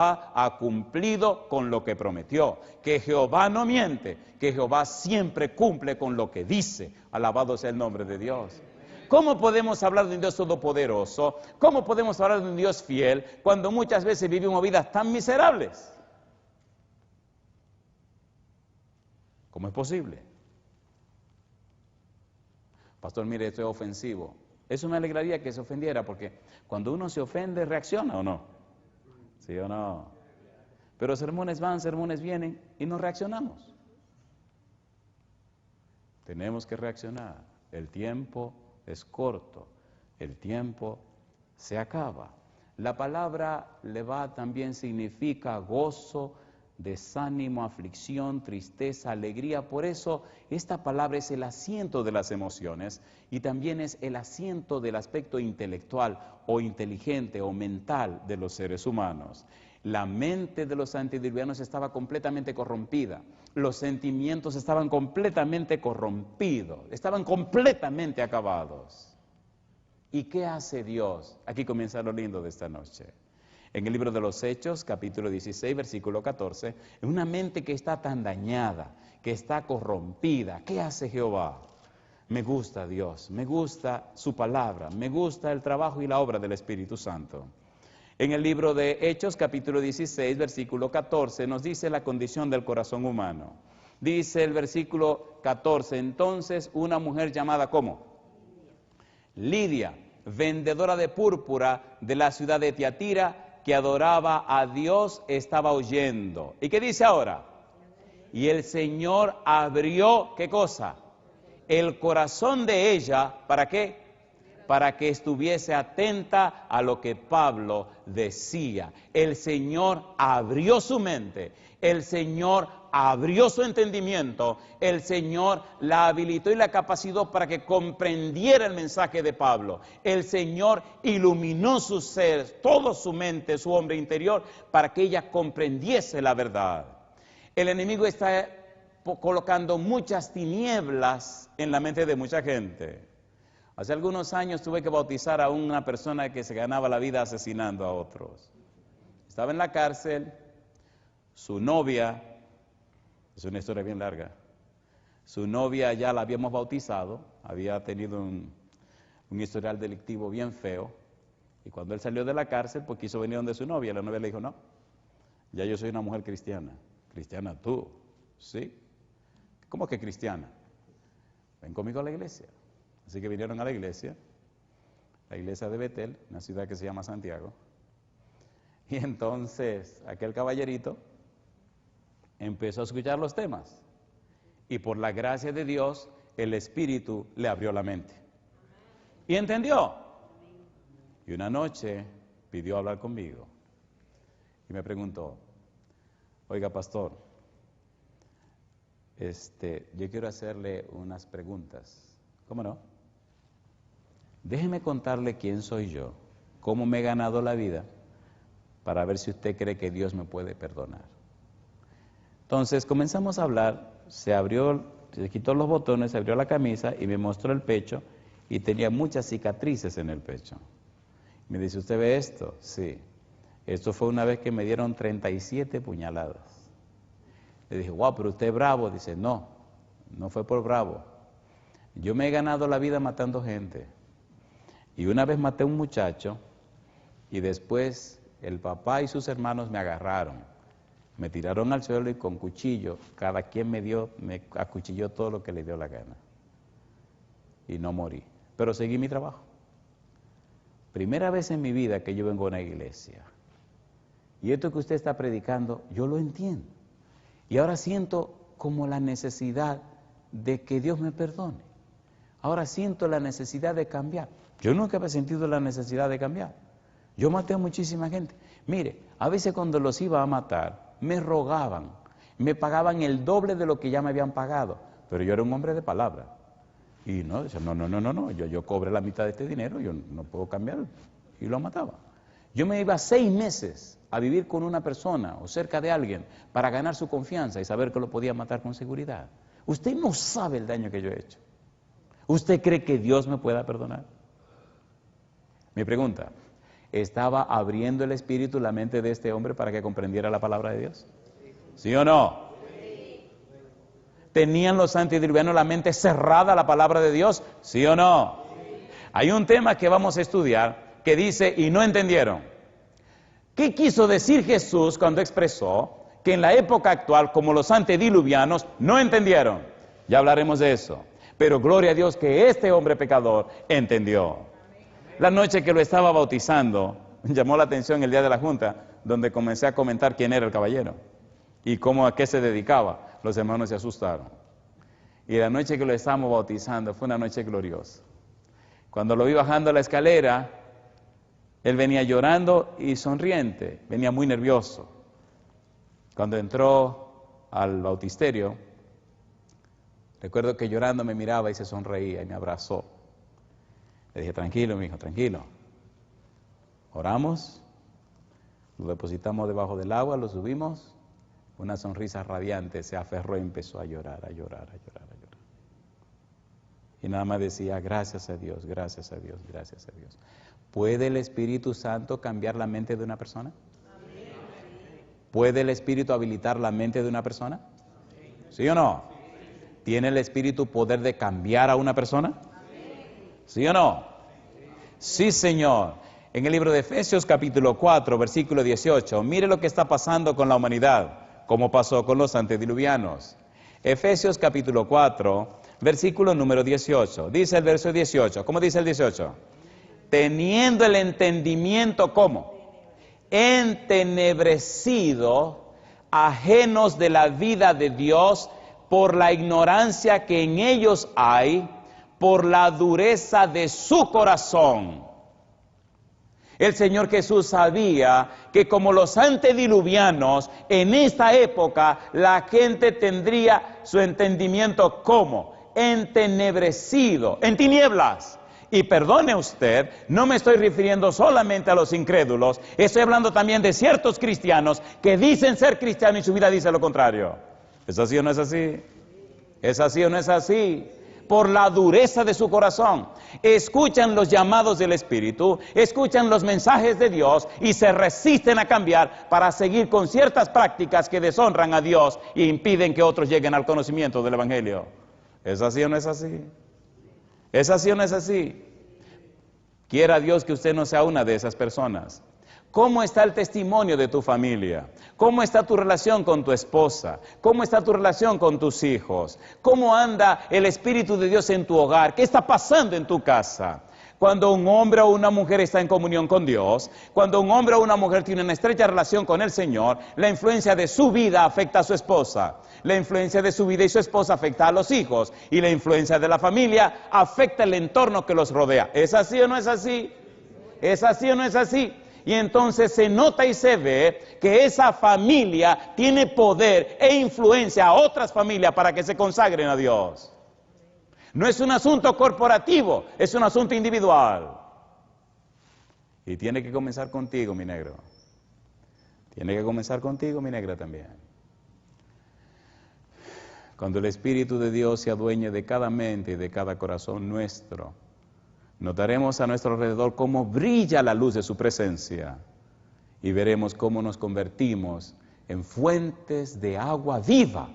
ha cumplido con lo que prometió, que Jehová no miente, que Jehová siempre cumple con lo que dice. Alabado sea el nombre de Dios. ¿Cómo podemos hablar de un Dios todopoderoso? ¿Cómo podemos hablar de un Dios fiel cuando muchas veces vivimos vidas tan miserables? ¿Cómo es posible? Pastor, mire, esto es ofensivo. Eso me alegraría que se ofendiera, porque cuando uno se ofende, ¿reacciona o no? ¿Sí o no? Pero sermones van, sermones vienen y no reaccionamos. Tenemos que reaccionar. El tiempo es corto, el tiempo se acaba. La palabra levá también significa gozo, desánimo, aflicción, tristeza, alegría. Por eso esta palabra es el asiento de las emociones y también es el asiento del aspecto intelectual o inteligente o mental de los seres humanos. La mente de los antediluvianos estaba completamente corrompida, los sentimientos estaban completamente corrompidos, estaban completamente acabados. ¿Y qué hace Dios? Aquí comienza lo lindo de esta noche. En el libro de los Hechos, capítulo 16, versículo 14, en una mente que está tan dañada, que está corrompida, ¿qué hace Jehová? Me gusta Dios, me gusta su palabra, me gusta el trabajo y la obra del Espíritu Santo. En el libro de Hechos, capítulo 16, versículo 14, nos dice la condición del corazón humano. Dice el versículo 14, entonces una mujer llamada ¿cómo? Lidia, vendedora de púrpura de la ciudad de Tiatira, que adoraba a Dios, estaba oyendo. ¿Y qué dice ahora? Y el Señor abrió, ¿qué cosa? El corazón de ella, ¿para qué? Para que estuviese atenta a lo que Pablo decía. El Señor abrió su mente, el Señor abrió su entendimiento, el Señor la habilitó y la capacitó para que comprendiera el mensaje de Pablo. El Señor iluminó su ser, toda su mente, su hombre interior, para que ella comprendiese la verdad. El enemigo está colocando muchas tinieblas en la mente de mucha gente. Hace algunos años tuve que bautizar a una persona que se ganaba la vida asesinando a otros. Estaba en la cárcel, su novia, es una historia bien larga, su novia ya la habíamos bautizado, había tenido un historial delictivo bien feo, y cuando él salió de la cárcel, pues quiso venir donde su novia. La novia le dijo, no, ya yo soy una mujer cristiana. ¿Cristiana tú? ¿Sí? ¿Cómo que cristiana? Ven conmigo a la iglesia. Así que vinieron a la iglesia de Betel, una ciudad que se llama Santiago. Y entonces aquel caballerito empezó a escuchar los temas. Y por la gracia de Dios, el Espíritu le abrió la mente. Y entendió. Y una noche pidió hablar conmigo. Y me preguntó, oiga pastor, yo quiero hacerle unas preguntas. ¿Cómo no? Déjeme contarle quién soy yo, cómo me he ganado la vida, para ver si usted cree que Dios me puede perdonar. Entonces comenzamos a hablar, se quitó los botones, se abrió la camisa y me mostró el pecho y tenía muchas cicatrices en el pecho. Me dice, ¿usted ve esto? Sí. Esto fue una vez que me dieron 37 puñaladas. Le dije, wow, pero usted es bravo. Dice, no fue por bravo. Yo me he ganado la vida matando gente. Y una vez maté a un muchacho y después el papá y sus hermanos me agarraron, me tiraron al suelo y con cuchillo, cada quien me acuchilló todo lo que le dio la gana. Y no morí, pero seguí mi trabajo. Primera vez en mi vida que yo vengo a una iglesia. Y esto que usted está predicando, yo lo entiendo. Y ahora siento como la necesidad de que Dios me perdone. Ahora siento la necesidad de cambiar. Yo nunca había sentido la necesidad de cambiar. Yo maté a muchísima gente. Mire, a veces cuando los iba a matar, me rogaban, me pagaban el doble de lo que ya me habían pagado. Pero yo era un hombre de palabra. Y no, decía, no, yo cobré la mitad de este dinero, yo no puedo cambiar. Y lo mataba. Yo me iba 6 meses a vivir con una persona o cerca de alguien para ganar su confianza y saber que lo podía matar con seguridad. Usted no sabe el daño que yo he hecho. ¿Usted cree que Dios me pueda perdonar? Mi pregunta, ¿Estaba abriendo el Espíritu la mente de este hombre para que comprendiera la palabra de Dios? ¿Sí o no? ¿Tenían los antediluvianos la mente cerrada a la palabra de Dios? ¿Sí o no? Hay un tema que vamos a estudiar que dice, y no entendieron. ¿Qué quiso decir Jesús cuando expresó que en la época actual, como los antediluvianos, no entendieron? Ya hablaremos de eso. Pero gloria a Dios que este hombre pecador entendió. La noche que lo estaba bautizando, me llamó la atención el día de la junta, donde comencé a comentar quién era el caballero y a qué se dedicaba. Los hermanos se asustaron. Y la noche que lo estábamos bautizando fue una noche gloriosa. Cuando lo vi bajando la escalera, él venía llorando y sonriente, venía muy nervioso. Cuando entró al bautisterio, recuerdo que llorando me miraba y se sonreía y me abrazó. Le dije, tranquilo, mi hijo, tranquilo. Oramos, lo depositamos debajo del agua, lo subimos. Una sonrisa radiante, se aferró y empezó a llorar, a llorar, a llorar, a llorar. Y nada más decía, gracias a Dios, gracias a Dios, gracias a Dios. ¿Puede el Espíritu Santo cambiar la mente de una persona? ¿Puede el Espíritu habilitar la mente de una persona? ¿Sí o no? ¿Tiene el Espíritu poder de cambiar a una persona? ¿Sí o no? Sí, Señor. En el libro de Efesios capítulo 4, versículo 18, mire lo que está pasando con la humanidad, como pasó con los antediluvianos. Efesios capítulo 4, versículo número 18. Dice el verso 18. ¿Cómo dice el 18? Teniendo el entendimiento, ¿cómo? Entenebrecido, ajenos de la vida de Dios, por la ignorancia que en ellos hay, por la dureza de su corazón. El Señor Jesús sabía que como los antediluvianos, en esta época la gente tendría su entendimiento como entenebrecido, en tinieblas. Y perdone usted, no me estoy refiriendo solamente a los incrédulos, estoy hablando también de ciertos cristianos que dicen ser cristianos y su vida dice lo contrario. ¿Es así o no es así? ¿Es así o no es así? Por la dureza de su corazón. Escuchan los llamados del Espíritu, escuchan los mensajes de Dios y se resisten a cambiar para seguir con ciertas prácticas que deshonran a Dios e impiden que otros lleguen al conocimiento del Evangelio. ¿Es así o no es así? ¿Es así o no es así? Quiera Dios que usted no sea una de esas personas. ¿Cómo está el testimonio de tu familia? ¿Cómo está tu relación con tu esposa? ¿Cómo está tu relación con tus hijos? ¿Cómo anda el Espíritu de Dios en tu hogar? ¿Qué está pasando en tu casa? Cuando un hombre o una mujer está en comunión con Dios, cuando un hombre o una mujer tiene una estrecha relación con el Señor, la influencia de su vida afecta a su esposa. La influencia de su vida y su esposa afecta a los hijos. Y la influencia de la familia afecta el entorno que los rodea. ¿Es así o no es así? ¿Es así o no es así? Y entonces se nota y se ve que esa familia tiene poder e influencia a otras familias para que se consagren a Dios. No es un asunto corporativo, es un asunto individual. Y tiene que comenzar contigo, mi negro. Tiene que comenzar contigo, mi negra también. Cuando el Espíritu de Dios se adueñe de cada mente y de cada corazón nuestro, notaremos a nuestro alrededor cómo brilla la luz de su presencia y veremos cómo nos convertimos en fuentes de agua viva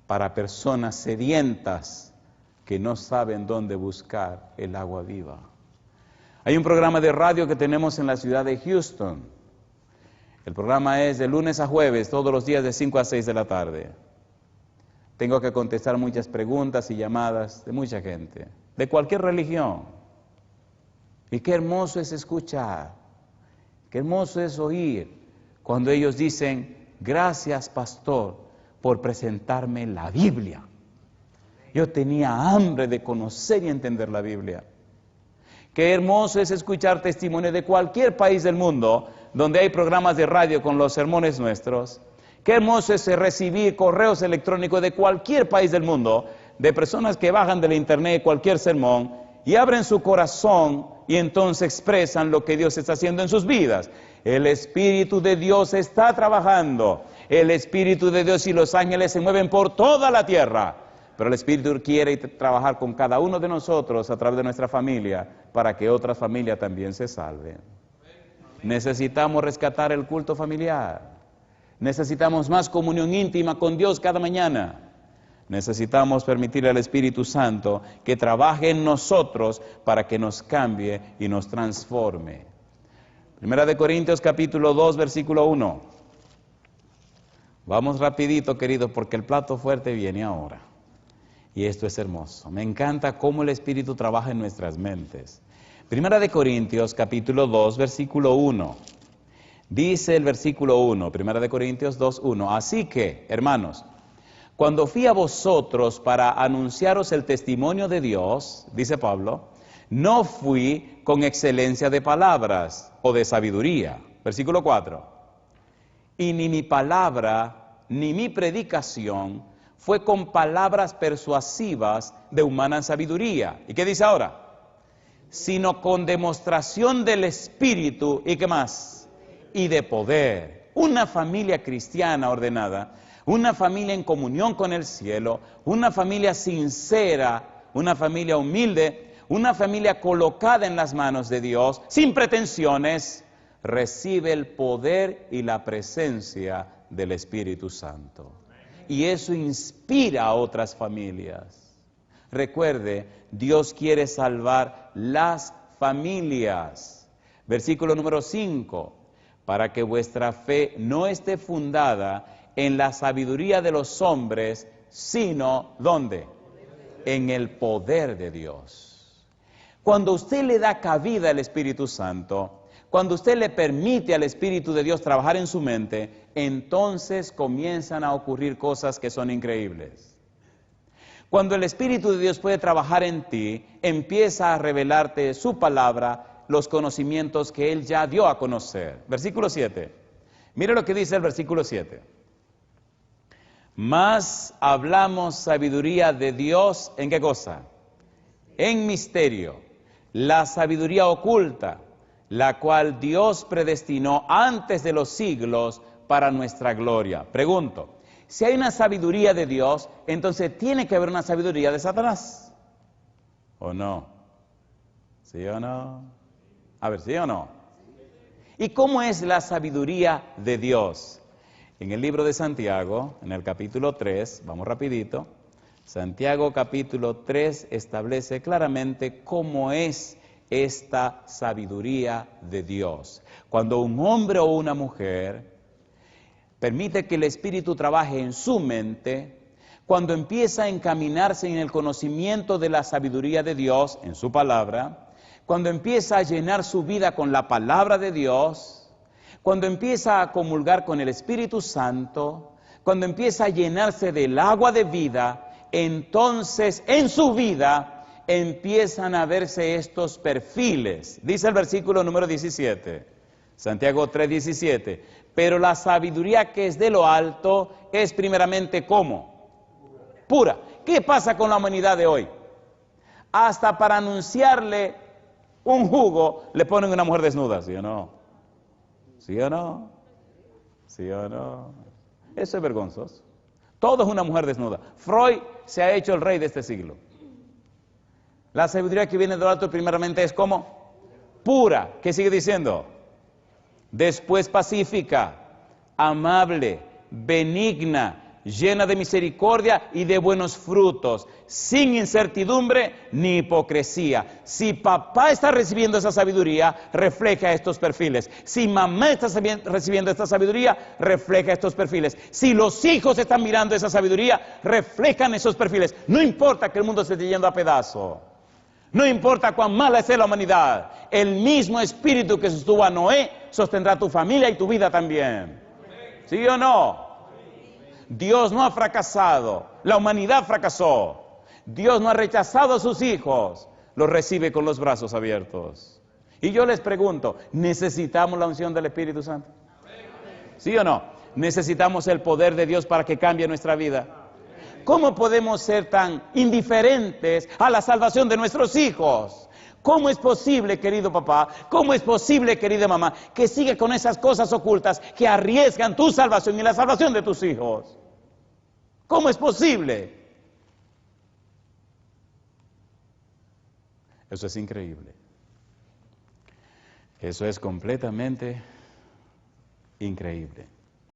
para personas sedientas que no saben dónde buscar el agua viva. Hay un programa de radio que tenemos en la ciudad de Houston. El programa es de lunes a jueves, todos los días de 5 a 6 de la tarde. Tengo que contestar muchas preguntas y llamadas de mucha gente, de cualquier religión. Y qué hermoso es escuchar, qué hermoso es oír cuando ellos dicen, gracias pastor por presentarme la Biblia. Yo tenía hambre de conocer y entender la Biblia. Qué hermoso es escuchar testimonios de cualquier país del mundo donde hay programas de radio con los sermones nuestros. Qué hermoso es recibir correos electrónicos de cualquier país del mundo, de personas que bajan de la internet cualquier sermón y abren su corazón y entonces expresan lo que Dios está haciendo en sus vidas. El Espíritu de Dios está trabajando. El Espíritu de Dios y los ángeles se mueven por toda la tierra. Pero el Espíritu quiere trabajar con cada uno de nosotros a través de nuestra familia para que otras familias también se salven. Necesitamos rescatar el culto familiar. Necesitamos más comunión íntima con Dios cada mañana. Necesitamos permitir al Espíritu Santo que trabaje en nosotros para que nos cambie y nos transforme. Primera de Corintios capítulo 2, versículo 1. Vamos rapidito, queridos, porque el plato fuerte viene ahora. Y esto es hermoso. Me encanta cómo el Espíritu trabaja en nuestras mentes. Primera de Corintios capítulo 2, versículo 1. Dice el versículo 1, Primera de Corintios 2, 1. Así que, hermanos, cuando fui a vosotros para anunciaros el testimonio de Dios, dice Pablo, no fui con excelencia de palabras o de sabiduría. Versículo 4. Y ni mi palabra, ni mi predicación fue con palabras persuasivas de humana sabiduría. ¿Y qué dice ahora? Sino con demostración del Espíritu, ¿y qué más? Y de poder. Una familia cristiana ordenada, una familia en comunión con el cielo, una familia sincera, una familia humilde, una familia colocada en las manos de Dios, sin pretensiones, recibe el poder y la presencia del Espíritu Santo. Y eso inspira a otras familias. Recuerde, Dios quiere salvar las familias. Versículo número 5. Para que vuestra fe no esté fundada en la sabiduría de los hombres, sino, ¿dónde? En el poder de Dios. Cuando usted le da cabida al Espíritu Santo, cuando usted le permite al Espíritu de Dios trabajar en su mente, entonces comienzan a ocurrir cosas que son increíbles. Cuando el Espíritu de Dios puede trabajar en ti, empieza a revelarte su palabra, los conocimientos que Él ya dio a conocer. Versículo 7. Mire lo que dice el versículo 7. Más hablamos sabiduría de Dios, ¿en qué cosa? En misterio, la sabiduría oculta, la cual Dios predestinó antes de los siglos para nuestra gloria. Pregunto, si hay una sabiduría de Dios, entonces tiene que haber una sabiduría de Satanás, ¿o no? ¿Sí o no? A ver, ¿sí o no? ¿Y cómo es la sabiduría de Dios? En el libro de Santiago, en el capítulo 3, vamos rapidito, Santiago capítulo 3 establece claramente cómo es esta sabiduría de Dios. Cuando un hombre o una mujer permite que el Espíritu trabaje en su mente, cuando empieza a encaminarse en el conocimiento de la sabiduría de Dios, en su palabra, cuando empieza a llenar su vida con la palabra de Dios, cuando empieza a comulgar con el Espíritu Santo, cuando empieza a llenarse del agua de vida, entonces en su vida empiezan a verse estos perfiles. Dice el versículo número 17, Santiago 3:17, pero la sabiduría que es de lo alto es primeramente ¿cómo? Pura. ¿Qué pasa con la humanidad de hoy? Hasta para anunciarle un jugo le ponen una mujer desnuda, ¿sí o no? ¿Sí o no? ¿Sí o no? Eso es vergonzoso. Todo es una mujer desnuda. Freud se ha hecho el rey de este siglo. La sabiduría que viene de lo alto primeramente es ¿cómo? Pura. ¿Qué sigue diciendo? Después pacífica, amable, benigna, llena de misericordia y de buenos frutos, sin incertidumbre ni hipocresía. Si papá está recibiendo esa sabiduría, refleja estos perfiles. Si mamá está recibiendo esta sabiduría, refleja estos perfiles. Si los hijos están mirando esa sabiduría, reflejan esos perfiles. No importa que el mundo se esté yendo a pedazos. No importa cuán mala esté la humanidad. El mismo espíritu que sostuvo a Noé sostendrá tu familia y tu vida también. ¿Sí o no? Dios no ha fracasado, la humanidad fracasó. Dios no ha rechazado a sus hijos, los recibe con los brazos abiertos. Y yo les pregunto, ¿necesitamos la unción del Espíritu Santo? ¿Sí o no? ¿Necesitamos el poder de Dios para que cambie nuestra vida? ¿Cómo podemos ser tan indiferentes a la salvación de nuestros hijos? ¿Cómo es posible, querido papá, cómo es posible, querida mamá, que siga con esas cosas ocultas que arriesgan tu salvación y la salvación de tus hijos? ¿Cómo es posible? Eso es increíble. Eso es completamente increíble.